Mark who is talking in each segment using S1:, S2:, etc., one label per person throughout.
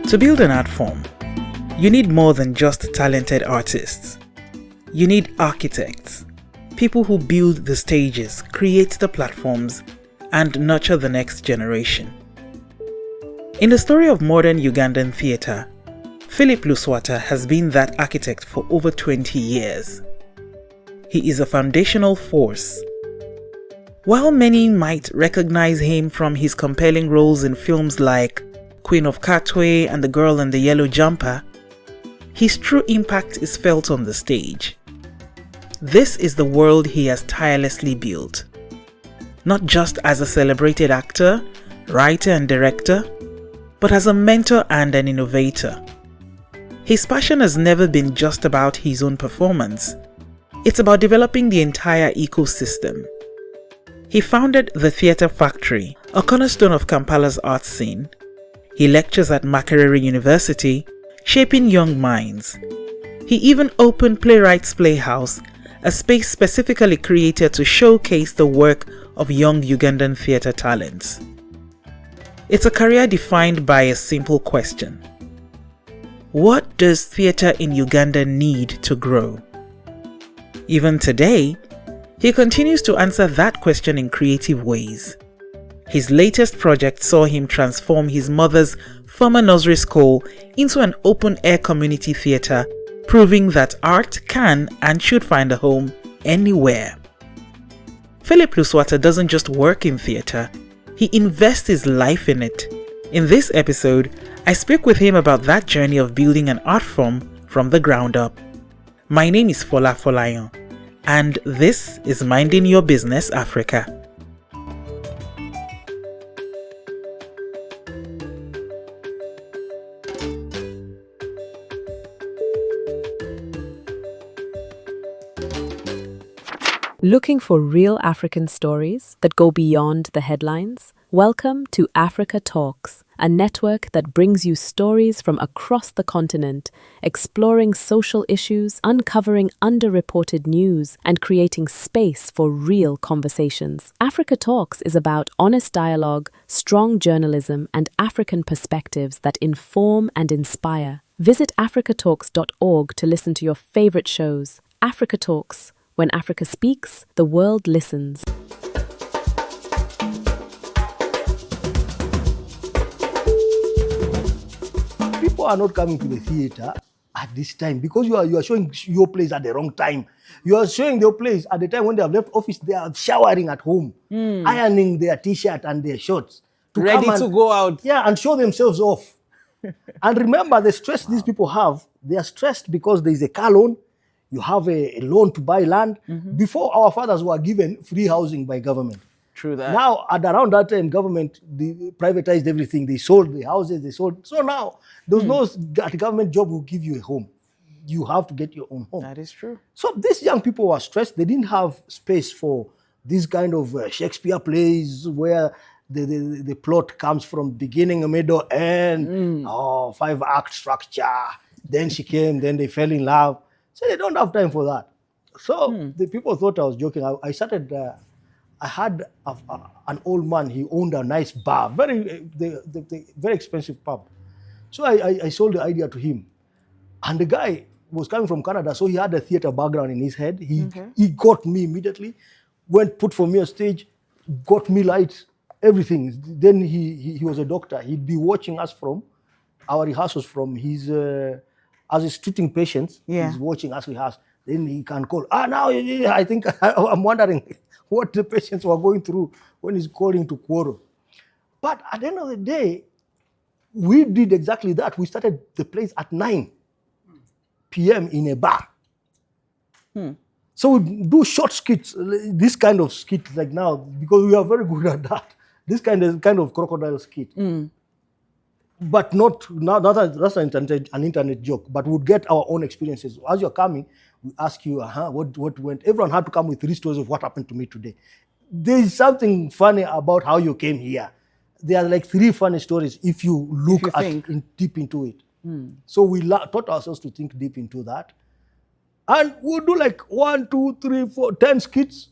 S1: To build an art form, you need more than just talented artists. You need architects, people who build the stages, create the platforms, and nurture the next generation. In the story of modern Ugandan theatre, Philip Luswata has been that architect for over 20 years. He is a foundational force. While many might recognize him from his compelling roles in films like Queen of Katwe and The Girl in the Yellow Jumper, his true impact is felt on the stage. This is the world he has tirelessly built. Not just as a celebrated actor, writer and director, but as a mentor and an innovator. His passion has never been just about his own performance. It's about developing the entire ecosystem. He founded the Theatre Factory, a cornerstone of Kampala's art scene. He lectures at Makerere University, shaping young minds. He even opened Playwrights Playhouse, a space specifically created to showcase the work of young Ugandan theatre talents. It's a career defined by a simple question. What does theatre in Uganda need to grow? Even today, he continues to answer that question in creative ways. His latest project saw him transform his mother's former nursery school into an open-air community theatre, proving that art can and should find a home anywhere. Philip Luswata doesn't just work in theatre, he invests his life in it. In this episode, I speak with him about that journey of building an art form from the ground up. My name is Fola Folayan, and this is Minding Your Business Africa.
S2: Looking for real African stories that go beyond the headlines? Welcome to Africa Talks, a network that brings you stories from across the continent, exploring social issues, uncovering underreported news, and creating space for real conversations. Africa Talks is about honest dialogue, strong journalism, and African perspectives that inform and inspire. Visit africatalks.org to listen to your favorite shows. Africa Talks. When Africa speaks, the world listens.
S3: People are not coming to the theatre at this time because you are showing your plays at the wrong time. You are showing your plays at the time when they have left office, they are showering at home, ironing their t-shirt and their shorts.
S1: Ready to go out.
S3: Yeah, and show themselves off. And remember the stress these people have. They are stressed because there is a car loan. You have a loan to buy land. Before, our fathers were given free housing by government.
S1: True that.
S3: Now, at around that time, government privatized everything. They sold the houses, they sold. So now, there's no government job will give you a home. You have to get your own home.
S1: That is true.
S3: So these young people were stressed. They didn't have space for this kind of Shakespeare plays where the plot comes from beginning, middle, end. 5-act structure. Then she came, then they fell in love. So they don't have time for that. So the people thought I was joking. I started, I had an old man, he owned a nice bar, very expensive pub. So I sold the idea to him. And the guy was coming from Canada, so he had a theater background in his head. He got me immediately, put for me a stage, got me lights, everything. Then he was a doctor. He'd be watching us from our rehearsals from his... as he's treating patients, he's watching us rehearse. Then he can call. Now I think I'm wondering what the patients were going through when he's calling to quarrel. But at the end of the day, we did exactly that. We started the plays at 9 p.m. in a bar. So we do short skits, this kind of skit like now, because we are very good at that. This kind of crocodile skit. But that's an internet joke, but we'd get our own experiences. As you're coming, we ask you, what went? Everyone had to come with 3 stories of what happened to me today. There is something funny about how you came here. There are like 3 funny stories if you look deep into it. So we taught ourselves to think deep into that. And we'll do like 1, 2, 3, 4, 10 skits.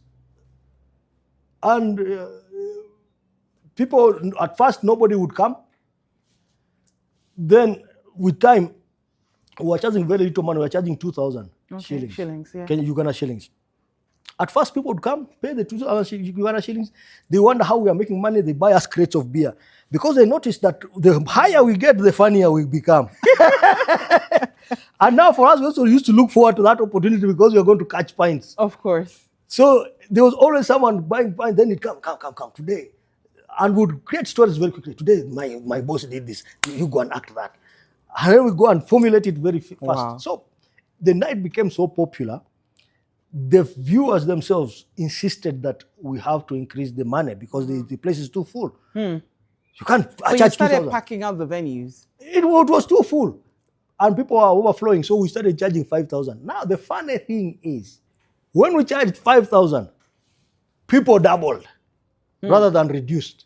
S3: And people, at first, nobody would come. Then with time, we were charging very little money. We were charging 2,000
S1: Okay,
S3: shillings.
S1: yeah.
S3: Uganda shillings. At first, people would come, pay the 2,000 Uganda shillings. They wonder how we are making money. They buy us crates of beer because they notice that the higher we get, the funnier we become. And now for us, we also used to look forward to that opportunity because we are going to catch pints.
S1: Of course.
S3: So there was always someone buying pints. Then it come today, and would create stories very quickly. Today, my boss did this. You go and act that. And then we go and formulate it very fast.
S1: Wow.
S3: So the night became so popular. The viewers themselves insisted that we have to increase the money because the place is too full. You can't
S1: So you
S3: charge
S1: started
S3: 2,000.
S1: packing out the venues.
S3: It was too full. And people are overflowing. So we started charging 5,000. Now, the funny thing is, when we charged 5,000, people doubled rather than reduced.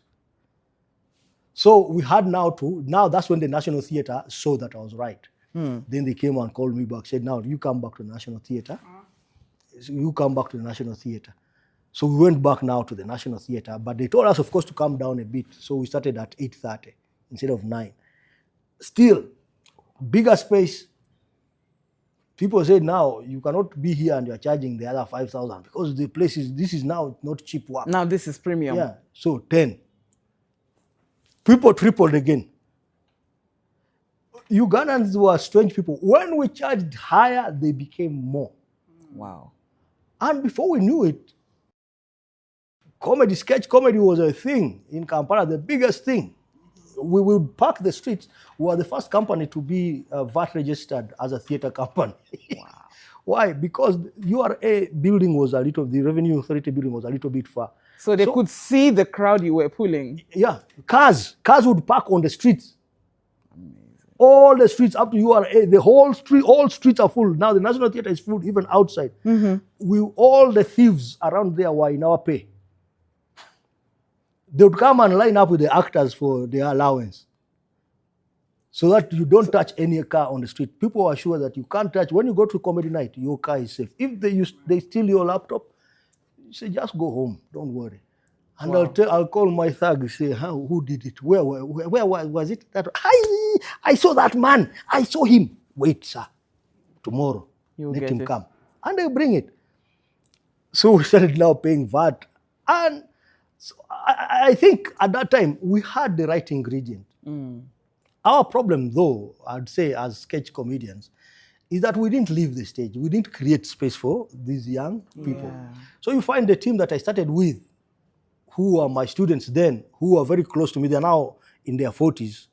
S3: So we had now that's when the National Theatre saw that I was right. Then they came and called me back, said, now you come back to the National Theatre. So you come back to the National Theatre. So we went back now to the National Theatre, but they told us, of course, to come down a bit. So we started at 8:30 instead of 9. Still, bigger space. People say now you cannot be here and you're charging the other 5,000 because this is now not cheap work.
S1: Now this is premium.
S3: Yeah, so 10. People tripled again. Ugandans were strange people. When we charged higher, they became more.
S1: Wow.
S3: And before we knew it, sketch comedy was a thing in Kampala, the biggest thing. We would park the streets. We were the first company to be VAT registered as a theatre company. Wow. Why? Because URA building the Revenue Authority building was a little bit far.
S1: So they could see the crowd you were pulling.
S3: Yeah, cars would park on the streets. All the streets up to URA, the whole street, all streets are full. Now the National Theatre is full, even outside. All the thieves around there were in our pay. They would come and line up with the actors for their allowance. So that you don't touch any car on the street. People are sure that you can't touch. When you go to comedy night, your car is safe. If they steal your laptop, you say, just go home, don't worry. And wow. I'll call my thug, say, who did it? Where was it? I saw that man. I saw him. Wait, sir. Tomorrow, let him come. And they bring it. So we started now paying VAT. And so I think at that time, we had the right ingredient. Our problem, though, I'd say as sketch comedians, is that we didn't leave the stage. We didn't create space for these young people. Yeah. So you find the team that I started with, who are my students then, who are very close to me, they're now in their 40s.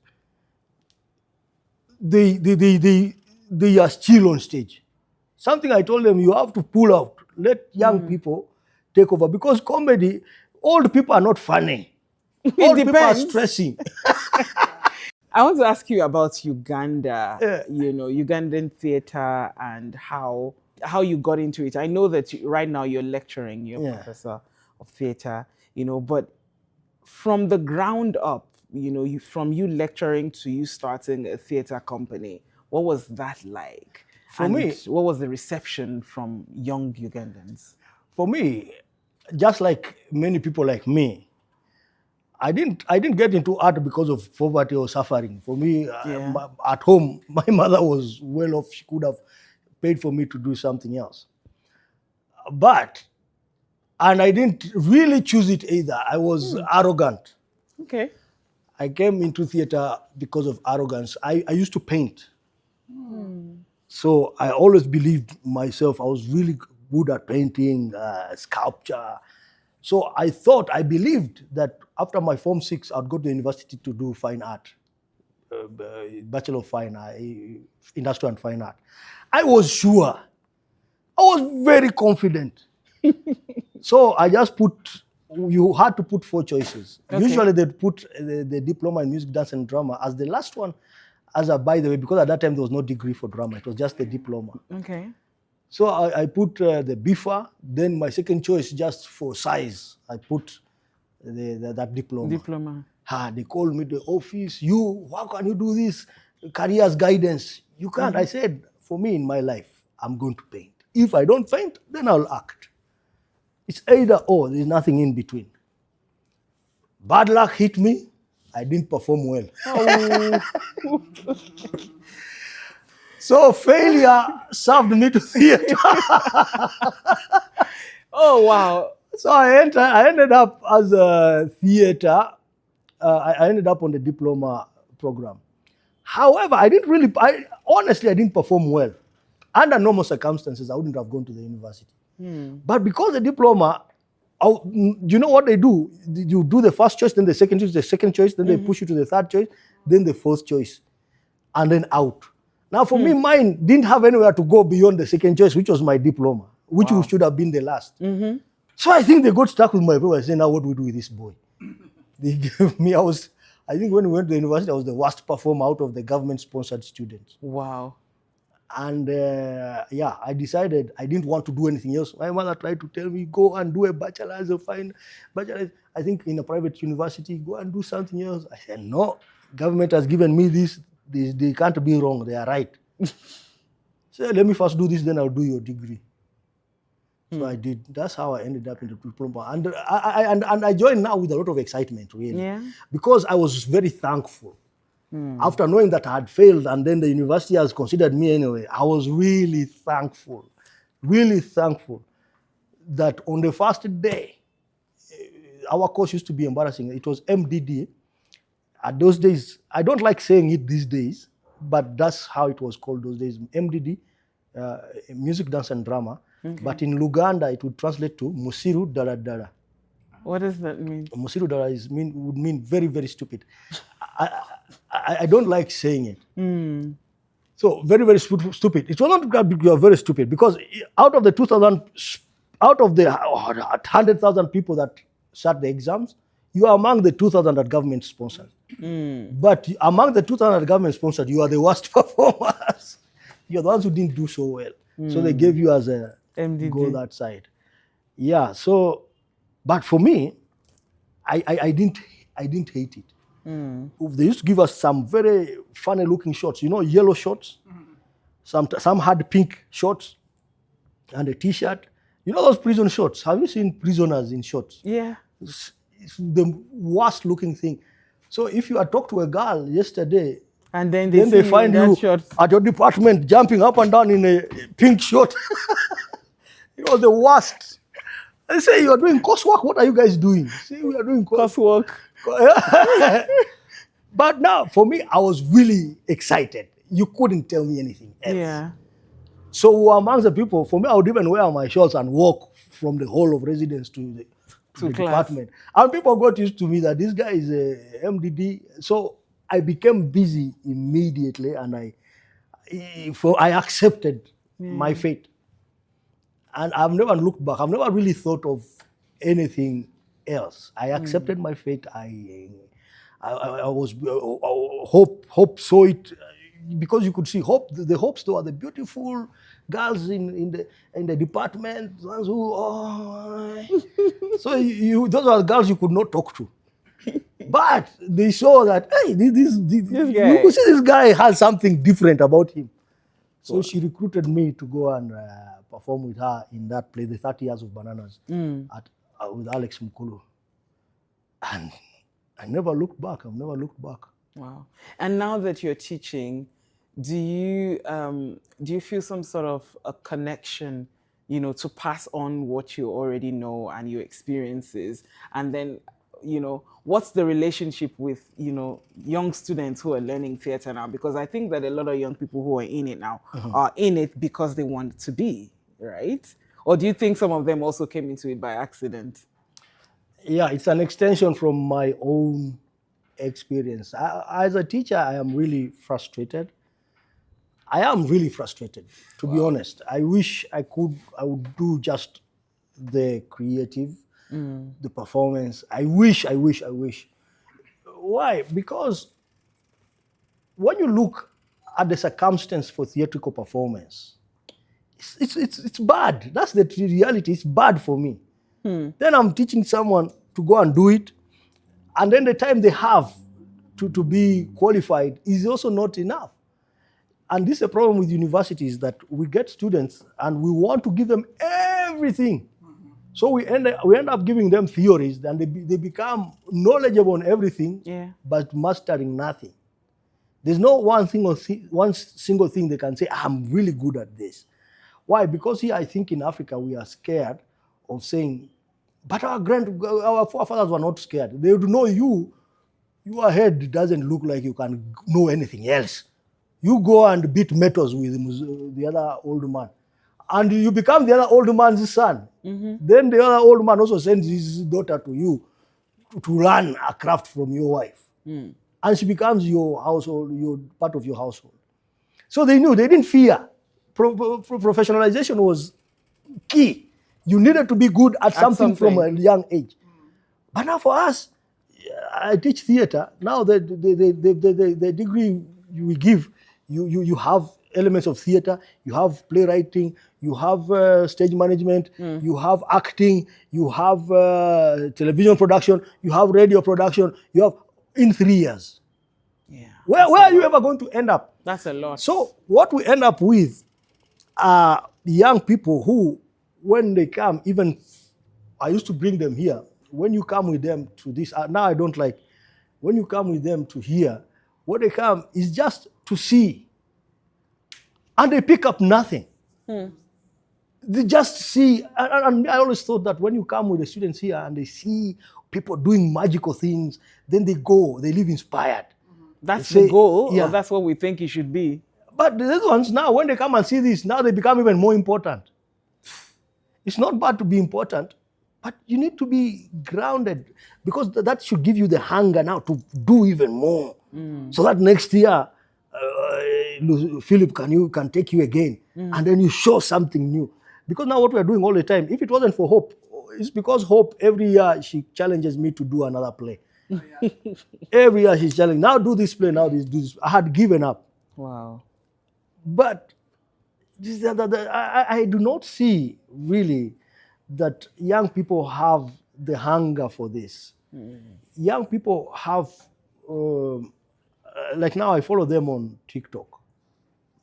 S3: They are still on stage. Something I told them, you have to pull out, let young people take over, because comedy, old people are not funny. Old people are stressing.
S1: I want to ask you about Uganda, Ugandan theatre and how you got into it. I know that right now you're lecturing, you're a professor of theatre, but from the ground up, from you lecturing to you starting a theatre company, what was that like?
S3: For me,
S1: what was the reception from young Ugandans?
S3: For me, just like many people like me, I didn't get into art because of poverty or suffering. For me, at home, my mother was well off. She could have paid for me to do something else. And I didn't really choose it either. I was arrogant.
S1: Okay.
S3: I came into theater because of arrogance. I used to paint. So I always believed myself. I was really good at painting, sculpture. So I believed that after my Form 6, I'd go to the university to do fine art, Bachelor of Fine Art, Industrial and Fine Art. I was sure. I was very confident. So I just you had to put 4 choices. Okay. Usually they'd put the diploma in music, dance, and drama as the last one, by the way, because at that time there was no degree for drama. It was just the diploma. Okay. So I put the BIFA, then my second choice just for size, I put that diploma. They called me to the office, how can you do this? Careers guidance. You can't. I said, for me in my life, I'm going to paint. If I don't paint, then I'll act. It's either or, there's nothing in between. Bad luck hit me. I didn't perform well.
S1: Oh.
S3: So failure served me to theatre.
S1: Oh, wow.
S3: So I ended up as a theatre. I ended up on the diploma program. However, honestly, I didn't perform well. Under normal circumstances, I wouldn't have gone to the university. But because the diploma, you know what they do? You do the first choice, then the second choice, then they push you to the third choice, then the fourth choice, and then out. Now, for me, mine didn't have anywhere to go beyond the second choice, which was my diploma, which should have been the last. So I think they got stuck with my paper and said, now what do we do with this boy? They gave me, I think when we went to the university, I was the worst performer out of the government-sponsored students.
S1: Wow.
S3: And I decided I didn't want to do anything else. My mother tried to tell me, go and do a bachelor's or find bachelor's. I think in a private university, go and do something else. I said, no, government has given me this. They can't be wrong. They are right. So let me first do this, then I'll do your degree. So I did. That's how I ended up in the diploma. And I joined now with a lot of excitement, really.
S1: Yeah.
S3: Because I was very thankful. After knowing that I had failed and then the university has considered me anyway, I was really thankful that on the first day, our course used to be embarrassing. It was MDD. At those days, I don't like saying it these days, but that's how it was called those days, MDD, music, dance, and drama. Okay. But in Uganda, it would translate to Musiru Dara Dara.
S1: What does that mean? Musiru
S3: Dara would mean very, very stupid. I don't like saying it. So very, very stupid. It was not because you are very stupid, because out of the 100,000 people that sat the exams, you are among the 2,000 that government sponsored. But among the 2,000 that government sponsored, you are the worst performers. You are the ones who didn't do so well. So they gave you as a MDD. Go that side. Yeah. So, but for me, I didn't hate it. They used to give us some very funny looking shorts, yellow shorts. Some had pink shorts and a t-shirt. Those prison shorts. Have you seen prisoners in shorts?
S1: Yeah.
S3: It's the worst looking thing. So if you had talked to a girl yesterday,
S1: and then they find you
S3: at your department jumping up and down in a pink short, it was the worst. They say, you are doing coursework. What are you guys doing? Say, we are doing coursework. But now, for me, I was really excited. You couldn't tell me anything else.
S1: Yeah.
S3: So amongst the people, for me, I would even wear my shorts and walk from the hall of residence to the department. And people got used to me that this guy is a MDD. So I became busy immediately, and I accepted my fate. And I've never looked back. I've never really thought of anything else. I accepted my fate. I was hope saw it, because you could see hope. The hopes, though, are the beautiful girls in the department. Ones who, so those are the girls you could not talk to. But they saw that, hey, this guy. You could see this guy has something different about him. So she recruited me to go and perform with her in that play, The 30 Years of Bananas, with Alex Mukulu. And I never looked back. I've never looked back.
S1: Wow. And now that you're teaching, do you feel some sort of a connection, to pass on what you already know and your experiences? And then, what's the relationship with, young students who are learning theatre now? Because I think that a lot of young people who are in it now are in it because they want to be, right? Or do you think some of them also came into it by accident?
S3: Yeah, it's an extension from my own experience. As a teacher, I am really frustrated. To be honest. I wish I would do just the creative, the performance. I wish. Why? Because when you look at the circumstance for theatrical performance, it's bad. That's the reality. It's bad for me. Then I'm teaching someone to go and do it, and then the time they have to be qualified is also not enough. And this is a problem with universities, that we get students and we want to give them everything. So we end up giving them theories, and they become knowledgeable on everything, but mastering nothing. There's no one single thing they can say, I'm really good at this. Why? Because here, I think in Africa, we are scared of saying, but our forefathers were not scared. They would know your head doesn't look like you can know anything else. You go and beat metals with the other old man, and you become the other old man's son. Then the other old man also sends his daughter to you to learn a craft from your wife. And she becomes your household, your part of your household. So they knew, they didn't fear. Professionalization was key. You needed to be good at something from a young age. But now for us, I teach theater. Now the degree we give, you have elements of theater, you have playwriting, you have stage management, you have acting, you have television production, you have radio production, you have in 3 years. Where are you ever going to end up?
S1: That's a lot.
S3: So what we end up with are young people who, when they come, even I used to bring them here. When you come with them to this, now I don't like, when you come with them to here, what they come is just to see. And they pick up nothing. They just see, and I always thought that when you come with the students here and they see people doing magical things, then they live inspired.
S1: That's the goal, or that's what we think it should be.
S3: But these ones now, when they come and see this, now they become even more important. It's not bad to be important, but you need to be grounded, because that should give you the hunger now to do even more. So that next year, Philip can take you again, and then you show something new. Because now what we are doing all the time, if it wasn't for Hope, it's because Hope, every year she challenges me to do another play. Every year she's challenging, now do this play, now do this. I had given up.
S1: Wow.
S3: But I do not see really that young people have the hunger for this. Young people have, like now I follow them on TikTok,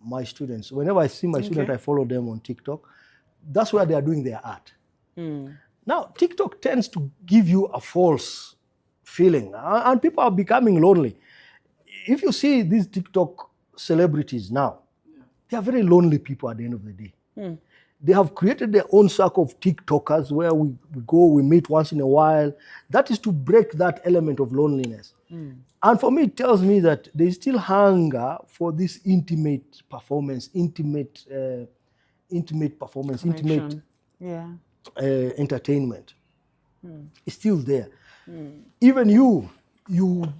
S3: my students. Whenever I see my student, I follow them on TikTok. That's where they are doing their art. Now, TikTok tends to give you a false feeling, and people are becoming lonely. If you see these TikTok celebrities now, they are very lonely people at the end of the day. They have created their own circle of TikTokers where we go, we meet once in a while. That is to break that element of loneliness. And for me, it tells me that there is still hunger for this intimate performance, intimate entertainment. It's still there. Even you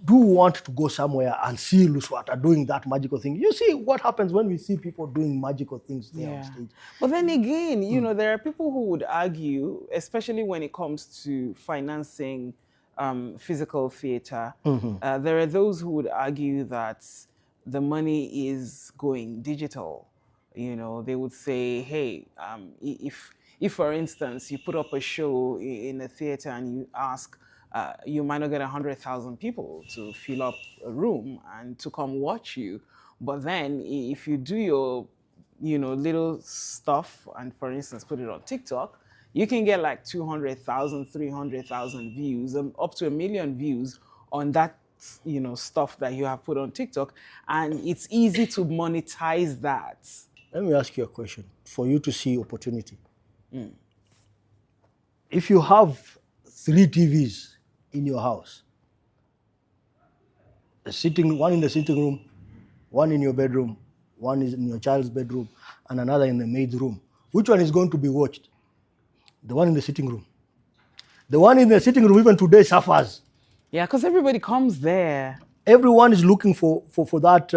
S3: do want to go somewhere and see Luswata doing that magical thing. You see what happens when we see people doing magical things there on stage.
S1: But then again, you know, there are people who would argue, especially when it comes to financing physical theater, there are those who would argue that the money is going digital. You know, they would say, hey, if for instance, you put up a show in a theater and you ask, you might not get 100,000 people to fill up a room and to come watch you. But then if you do your, little stuff and, for instance, put it on TikTok, you can get like 200,000, 300,000 views, up to 1 million views on that, stuff that you have put on TikTok. And it's easy to monetize that.
S3: Let me ask you a question for you to see opportunity. If you have 3 TVs in your house, one in the sitting room, one in your bedroom, one is in your child's bedroom, and another in the maid's room, which one is going to be watched? The one in the sitting room. The one in the sitting room even today suffers.
S1: Yeah, because everybody comes there.
S3: Everyone is looking for that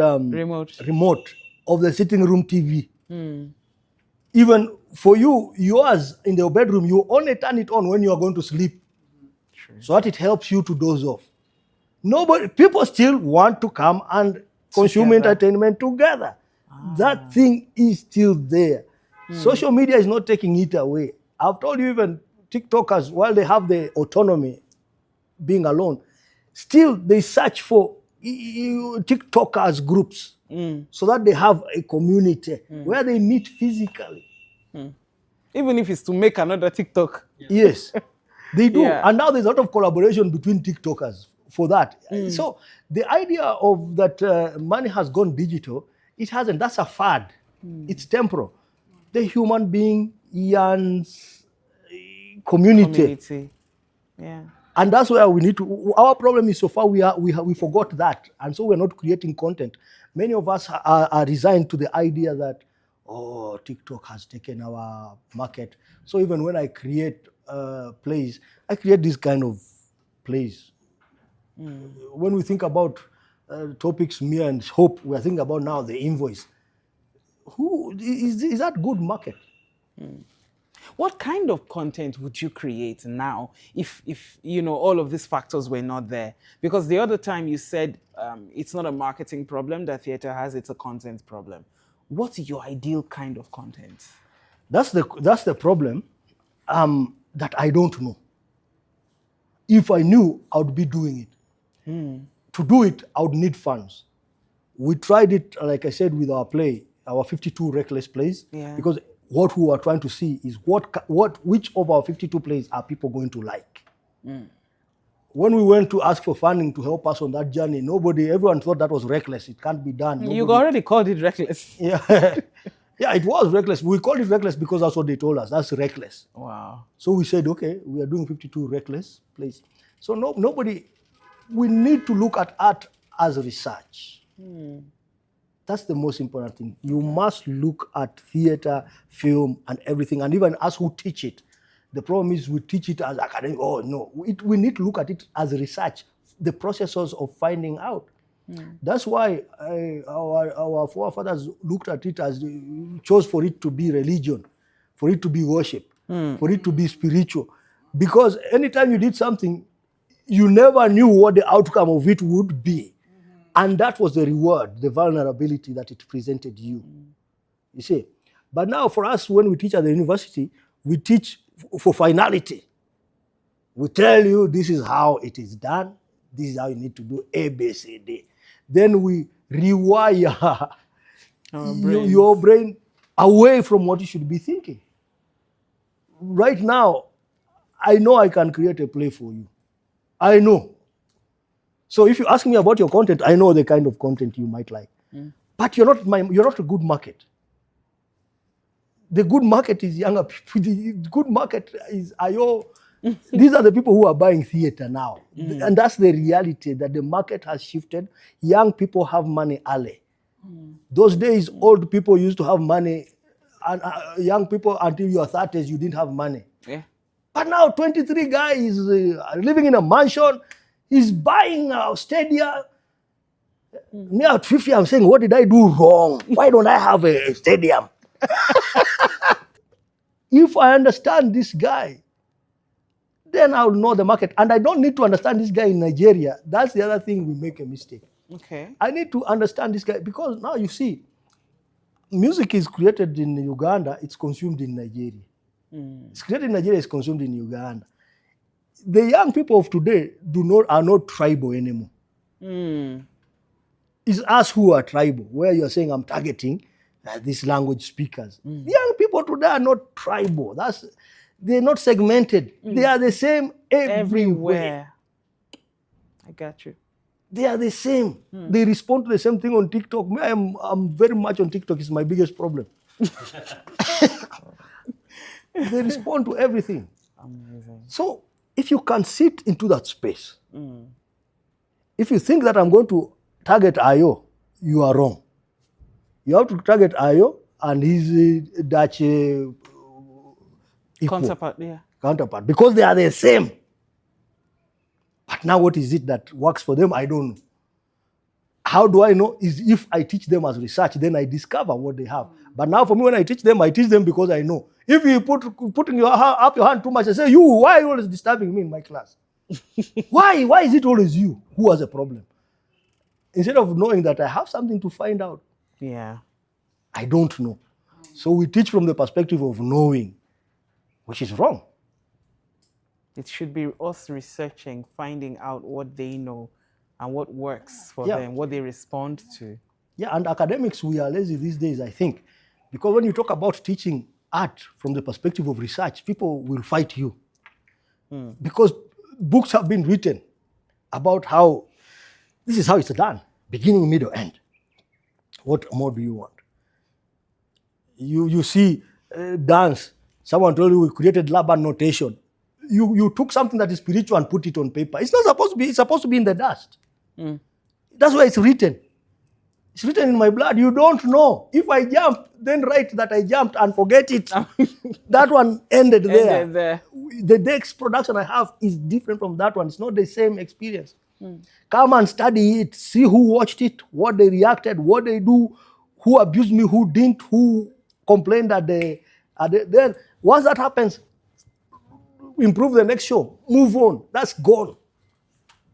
S3: remote of the sitting room TV. Even for you, yours in the bedroom, you only turn it on when you are going to sleep. So that it helps you to doze off. People still want to come and consume entertainment together. That thing is still there. Social media is not taking it away. I've told you, even TikTokers, while they have the autonomy being alone, still they search for TikTokers groups so that they have a community where they meet physically.
S1: Even if it's to make another TikTok.
S3: Yes, they do.
S1: Yeah.
S3: And now there's a lot of collaboration between TikTokers for that. So the idea of that money has gone digital, it hasn't. That's a fad. It's temporal. The human being yearns community.
S1: Yeah.
S3: And that's where we need to. Our problem is so far we forgot that, and so we're not creating content. Many of us are resigned to the idea that, oh, TikTok has taken our market. So even when I create plays, I create this kind of plays. When we think about topics, Mia and Hope, we're thinking about now the invoice. Who is that good market?
S1: What kind of content would you create now if you know all of these factors were not there? Because the other time you said it's not a marketing problem that theater has, it's a content problem. What's your ideal kind of content?
S3: That's the problem that I don't know. If I knew, I would be doing it. To do it, I would need funds. We tried it, like I said, with our play, our 52 reckless plays, because what we were trying to see is which of our 52 plays are people going to like. When we went to ask for funding to help us on that journey, everyone thought that was reckless. It can't be done.
S1: You already called it reckless.
S3: Yeah. Yeah, it was reckless. We called it reckless because that's what they told us. That's reckless.
S1: Wow.
S3: So we said, okay, we are doing 52 reckless plays. So we need to look at art as research. That's the most important thing. You must look at theater, film, and everything, and even us who teach it. The problem is we teach it as academic. Oh, no. We need to look at it as research, the processes of finding out. That's why our forefathers looked at it as, chose for it to be religion, for it to be worship, for it to be spiritual. Because anytime you did something, you never knew what the outcome of it would be. And that was the reward, the vulnerability that it presented you. You see? But now for us, when we teach at the university, we teach for finality. We tell you this is how it is done. This is how you need to do A, B, C, D. Then we rewire your brain away from what you should be thinking. Right now, I know I can create a play for you. I know. So if you ask me about your content, I know the kind of content you might like. But you're not a good market. The good market is younger people. The good market is Ayo. These are the people who are buying theater now. And that's the reality, that the market has shifted. Young people have money early. Those days, old people used to have money, and young people, until your 30s, you didn't have money.
S1: Yeah.
S3: But now 23 guy is living in a mansion. He's buying a stadium. Me at 50, I'm saying, what did I do wrong? Why don't I have a stadium? If I understand this guy, then I'll know the market. And I don't need to understand this guy in Nigeria. That's the other thing we make a mistake.
S1: Okay.
S3: I need to understand this guy, because now you see, music is created in Uganda, it's consumed in Nigeria. It's created in Nigeria, it's consumed in Uganda. The young people of today are not tribal anymore. It's us who are tribal, where you're saying I'm targeting these language speakers. Young people today are not tribal. They're not segmented. They are the same everywhere.
S1: I got you.
S3: They are the same. They respond to the same thing on TikTok. I'm very much on TikTok. It's my biggest problem. They respond to everything.
S1: Amazing.
S3: So if you can sit into that space, if you think that I'm going to target Ayo, you are wrong. You have to target Ayo and his Dutch counterpart, because they are the same. But now what is it that works for them? I don't know. How do I know? Is if I teach them as research, then I discover what they have. But now for me, when I teach them because I know. If you putting up your hand too much and say, you, why are you always disturbing me in my class? Why is it always you who has a problem? Instead of knowing that I have something to find out.
S1: Yeah.
S3: I don't know. So we teach from the perspective of knowing, which is wrong.
S1: It should be us researching, finding out what they know and what works for them, what they respond to.
S3: Yeah, and academics, we are lazy these days, I think. Because when you talk about teaching, art from the perspective of research, people will fight you. Because books have been written about how this is how it's done, beginning, middle, end. What more do you want? You see dance. Someone told you we created Laban notation. You took something that is spiritual and put it on paper. It's not supposed to be. It's supposed to be in the dust. That's why it's written. It's written in my blood. You don't know. If I jump, then write that I jumped and forget it. That one ended there. The next production I have is different from that one. It's not the same experience. Come and study it. See who watched it, what they reacted, what they do, who abused me, who didn't, who complained then once that happens, improve the next show. Move on. That's gone.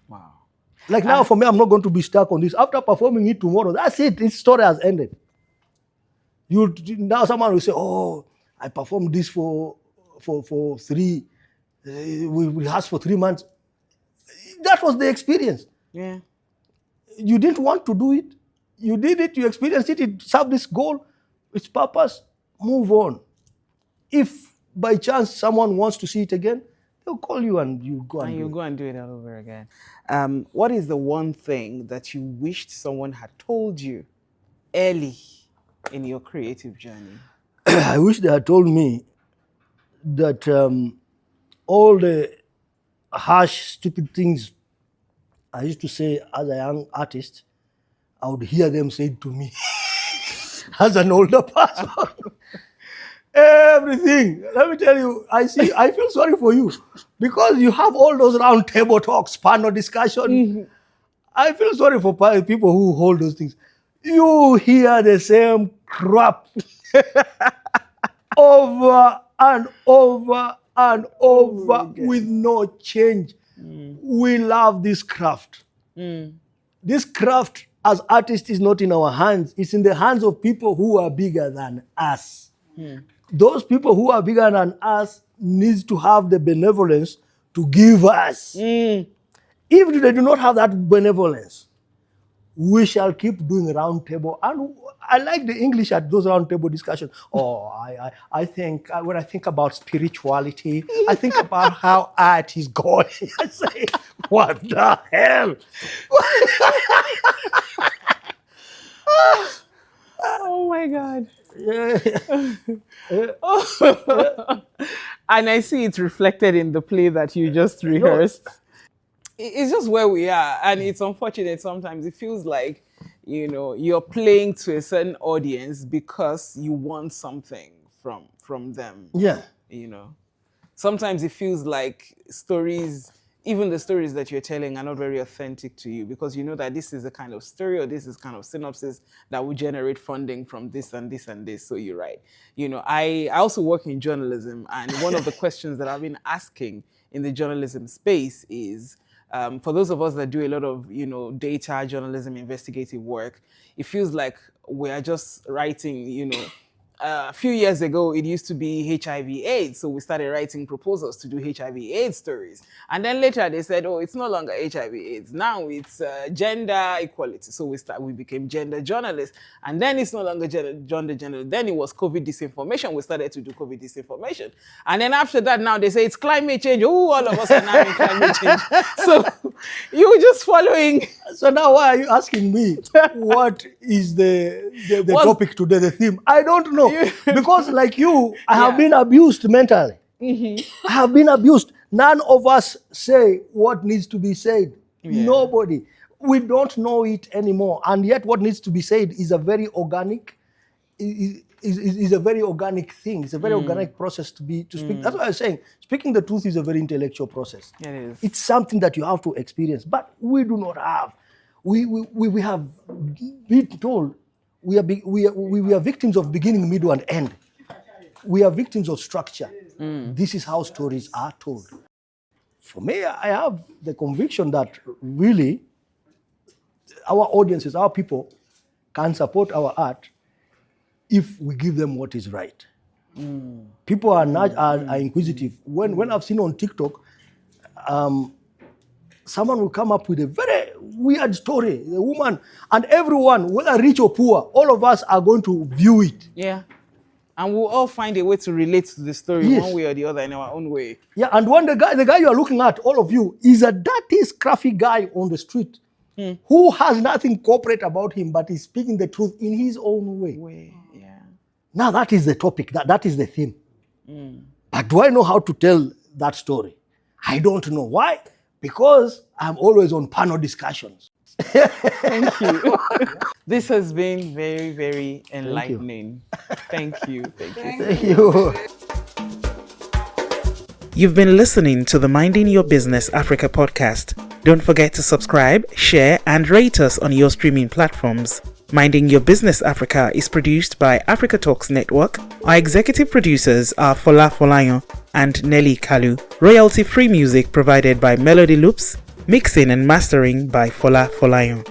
S1: Wow.
S3: Like now, for me, I'm not going to be stuck on this. After performing it tomorrow, that's it. Its story has ended. Now someone will say, "Oh, I performed this for 3. We rehearsed for 3 months." That was the experience.
S1: Yeah.
S3: You didn't want to do it. You did it. You experienced it. It served this goal, its purpose. Move on. If by chance someone wants to see it again, they'll call you and you go and
S1: go and do it all over again. What is the one thing that you wished someone had told you early in your creative journey?
S3: I wish they had told me that all the harsh, stupid things I used to say as a young artist, I would hear them say to me as an older person. Everything. Let me tell you, I feel sorry for you because you have all those round table talks, panel discussion. I feel sorry for people who hold those things. You hear the same crap over and over and over with no change. We love this craft. This craft as artists is not in our hands. It's in the hands of people who are bigger than us. Those people who are bigger than us needs to have the benevolence to give us. If they do not have that benevolence, we shall keep doing round table. And I like the English at those round table discussions. Oh, I think when I think about spirituality, I think about how art is going. I say, what the hell?
S1: Oh my God.
S3: Yeah.
S1: And I see it reflected in the play that you just rehearsed. It's just where we are, and it's unfortunate sometimes. It feels like, you're playing to a certain audience because you want something from them.
S3: Yeah.
S1: Sometimes it feels like even the stories that you're telling are not very authentic to you, because you know that this is a kind of story or this is kind of synopsis that will generate funding from this and this and this. So you're right. I also work in journalism, and one of the questions that I've been asking in the journalism space is, for those of us that do a lot of, data journalism, investigative work, it feels like we are just writing, a few years ago, it used to be HIV/AIDS, so we started writing proposals to do HIV/AIDS stories. And then later they said, oh, it's no longer HIV/AIDS. Now it's gender equality. So we became gender journalists. And then it's no longer gender journalists. Then it was COVID disinformation. We started to do COVID disinformation. And then after that, now they say it's climate change. Oh, all of us are now in climate change. So you were just following.
S3: So now why are you asking me what is the topic today, the theme? I don't know. Because like you, I have been abused mentally. I have been abused. None of us say what needs to be said. Nobody. We don't know it anymore. And yet what needs to be said is a very organic, is a very organic thing. It's a very organic process to speak. That's what I was saying. Speaking the truth is a very intellectual process.
S1: It is.
S3: It's something that you have to experience. But we do not have. We have been told we are victims of beginning, middle, and end. We are victims of structure. This is how stories are told. For me, I have the conviction that really our audiences, our people, can support our art if we give them what is right. People are inquisitive. When I've seen on TikTok, someone will come up with a very weird story, a woman, and everyone, whether rich or poor, all of us are going to view it.
S1: Yeah. And we'll all find a way to relate to the story
S3: Yes.
S1: one way or the other in our own way.
S3: Yeah, and when the guy you are looking at, all of you, is a dirty, scruffy guy on the street who has nothing corporate about him, but is speaking the truth in his own way.
S1: Yeah.
S3: Now that is the topic, that is the theme. But do I know how to tell that story? I don't know. Why? Because I'm always on panel discussions.
S1: Thank you. This has been very, very enlightening. Thank you.
S3: Thank you.
S1: You've been listening to the Minding Your Business Africa podcast. Don't forget to subscribe, share, and rate us on your streaming platforms. Minding Your Business Africa is produced by Africa Talks Network. Our executive producers are Fola Folayon and Nelly Kalu. Royalty-free music provided by Melody Loops. Mixing and mastering by Fola Folayon.